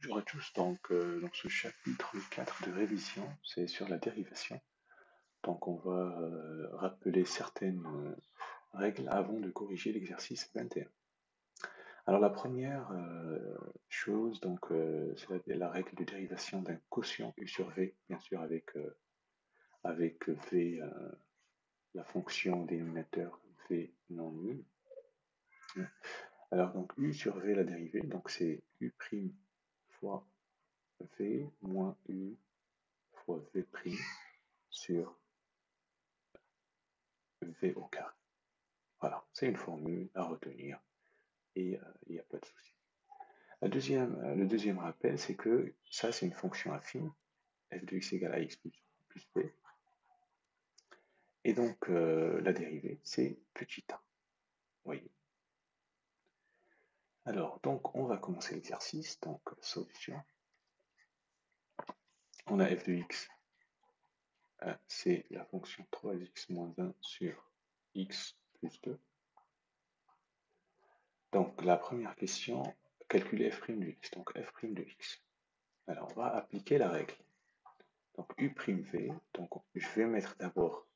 Bonjour à tous, dans ce chapitre 4 de révision, c'est sur la dérivation. Donc on va rappeler certaines règles avant de corriger l'exercice 21. Alors la première chose, c'est la règle de dérivation d'un quotient U sur V, bien sûr avec V, la fonction dénominateur V non nul. Alors donc U sur V la dérivée, donc c'est U' fois V moins U fois V' sur V au carré. Voilà, c'est une formule à retenir et il n'y a pas de souci. Le deuxième rappel, c'est que ça, c'est une fonction affine, f de x égale à x plus b. Et donc, la dérivée, c'est petit a. Vous voyez. Alors, donc, on va commencer l'exercice. Donc, solution. On a f de x, c'est la fonction 3x moins 1 sur x plus 2. Donc, la première question, calculer f' de x. Donc, f' de x. Alors, on va appliquer la règle. Donc, U'V, donc je vais mettre d'abord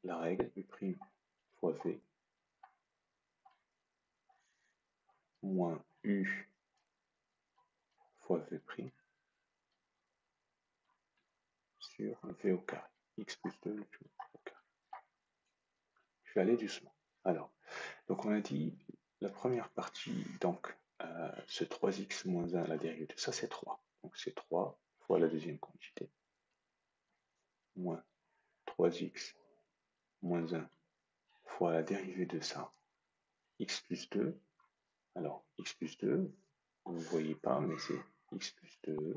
la règle U' fois V moins U fois V' sur V au carré. X plus 2, le tout au carré. Je vais aller doucement. Alors, donc on a dit la première partie, donc ce 3x moins 1, la dérivée de ça, c'est 3. Donc c'est 3 fois la deuxième quantité, moins 3x moins 1 fois la dérivée de ça, x plus 2. Alors, x plus 2, vous ne voyez pas, mais c'est x plus 2,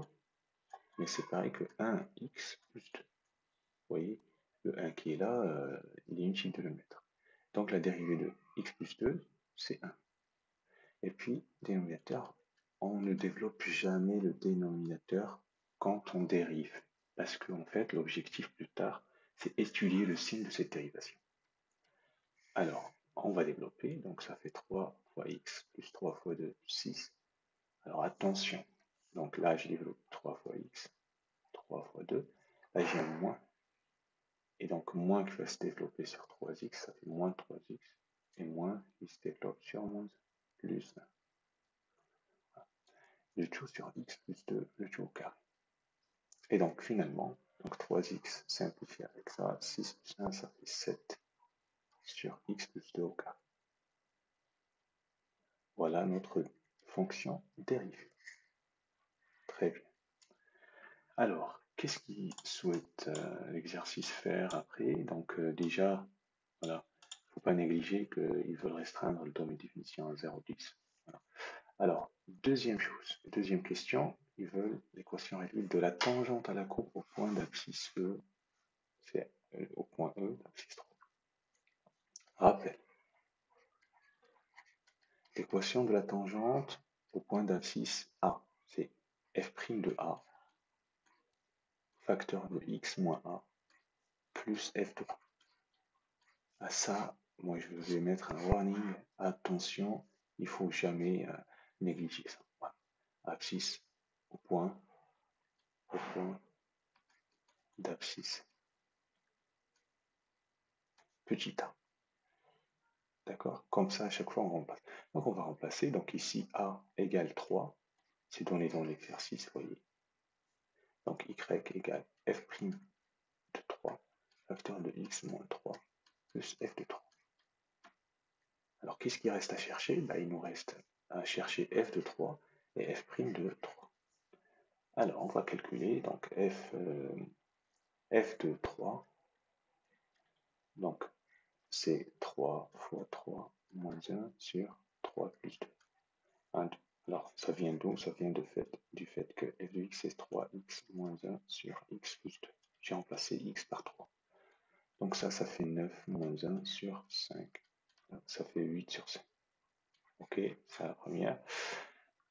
mais c'est pareil que 1x plus 2. Vous voyez, le 1 qui est là, il est inutile de le mettre. Donc la dérivée de x plus 2, c'est 1. Et puis, dénominateur, on ne développe jamais le dénominateur quand on dérive. Parce qu'en fait, l'objectif plus tard, c'est étudier le signe de cette dérivation. Alors, on va développer, donc ça fait 3 fois x plus 3 fois 2, 6. Alors attention, donc là je développe 3 fois x, 3 fois 2, là j'ai un moins, et donc moins qui va se développer sur 3x, ça fait moins 3x, et moins qui se développe sur moins plus 1. Le tout sur x plus 2, le tout au carré. Et donc finalement, donc 3x simplifié avec ça, 6 plus 1, ça fait 7 sur x plus 2 au carré. Voilà notre fonction dérivée. Très bien. Alors, qu'est-ce qu'il souhaite l'exercice faire après? Donc déjà, voilà, il ne faut pas négliger qu'ils veulent restreindre le domaine de définition à 0,10. Voilà. Alors, deuxième chose, deuxième question, ils veulent l'équation réduite de la tangente à la courbe au point d'abscisse E, c'est au point E d'abscisse 3. Rappel, l'équation de la tangente au point d'abscisse A, c'est f' de A, facteur de x moins A, plus f de A. À ça, moi je vais mettre un warning, attention, il ne faut jamais négliger ça. Voilà. Abscisse au point d'abscisse petit a. D'accord? Comme ça, à chaque fois, on remplace. Donc, on va remplacer. Donc, ici, a égale 3. C'est donné dans l'exercice, vous voyez. Donc, y égale f' de 3, facteur de x moins 3, plus f de 3. Alors, qu'est-ce qu'il reste à chercher? Ben, il nous reste à chercher f de 3 et f' de 3. Alors, on va calculer. Donc, f de 3. Donc, c'est 3 fois 3 moins 1 sur 3 plus 2. 1, 2. Alors, ça vient d'où? Ça vient du fait que f de x est 3x moins 1 sur x plus 2. J'ai remplacé x par 3. Donc ça fait 9 moins 1 sur 5. Ça fait 8 sur 5. Ok, c'est la première.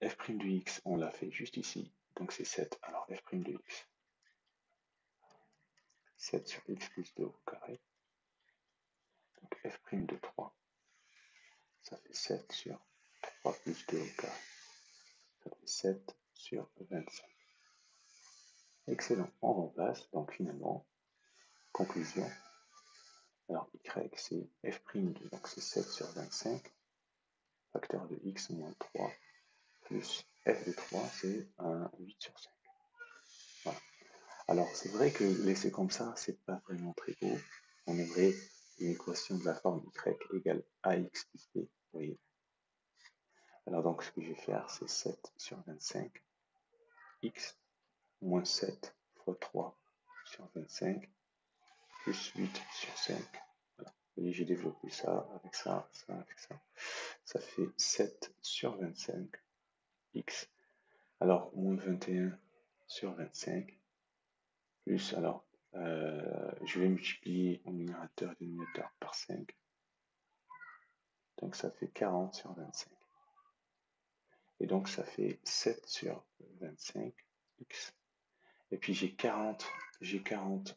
f' de x, on l'a fait juste ici. Donc c'est 7. Alors f' de x, 7 sur x plus 2 au carré. Donc f' de 3, ça fait 7 sur 3 plus 2 au carré. Ça fait 7 sur 25. Excellent, on remplace, donc finalement, conclusion. Alors y, c'est f'2, donc c'est 7 sur 25, facteur de x moins 3, plus f de 3, c'est un 8 sur 5. Voilà. Alors c'est vrai que laisser comme ça, c'est pas vraiment très beau. On aimerait une équation de la forme y égale ax plus b, vous voyez. Alors donc ce que je vais faire, c'est 7 sur 25, x moins 7 fois 3 sur 25, plus 8 sur 5. Voilà. Vous voyez, j'ai développé ça, avec ça, ça, avec ça. Ça fait 7 sur 25, x. Alors, moins 21 sur 25, plus, alors, je vais multiplier au numérateur et dénominateur par 5. Donc, ça fait 40 sur 25. Et donc, ça fait 7 sur 25, x. Et puis, j'ai 40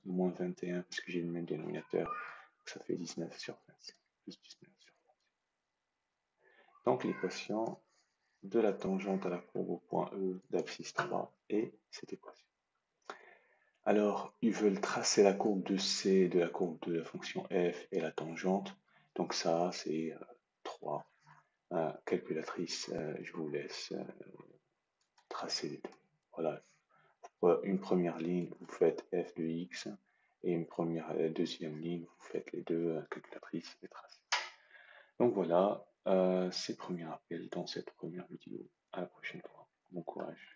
moins 21, parce que j'ai le même dénominateur. Donc, ça fait 19 sur 25, plus 19 sur 25. Donc, l'équation de la tangente à la courbe au point E d'abscisse 3 est cette équation. Alors, ils veulent tracer la courbe de C de la courbe de la fonction f et la tangente. Donc ça, c'est 3. Calculatrice, je vous laisse tracer les deux. Voilà. Pour une première ligne, vous faites f de x, et une deuxième ligne, vous faites les deux, calculatrices et tracés. Donc voilà, c'est le premier appel dans cette première vidéo. À la prochaine fois. Bon courage.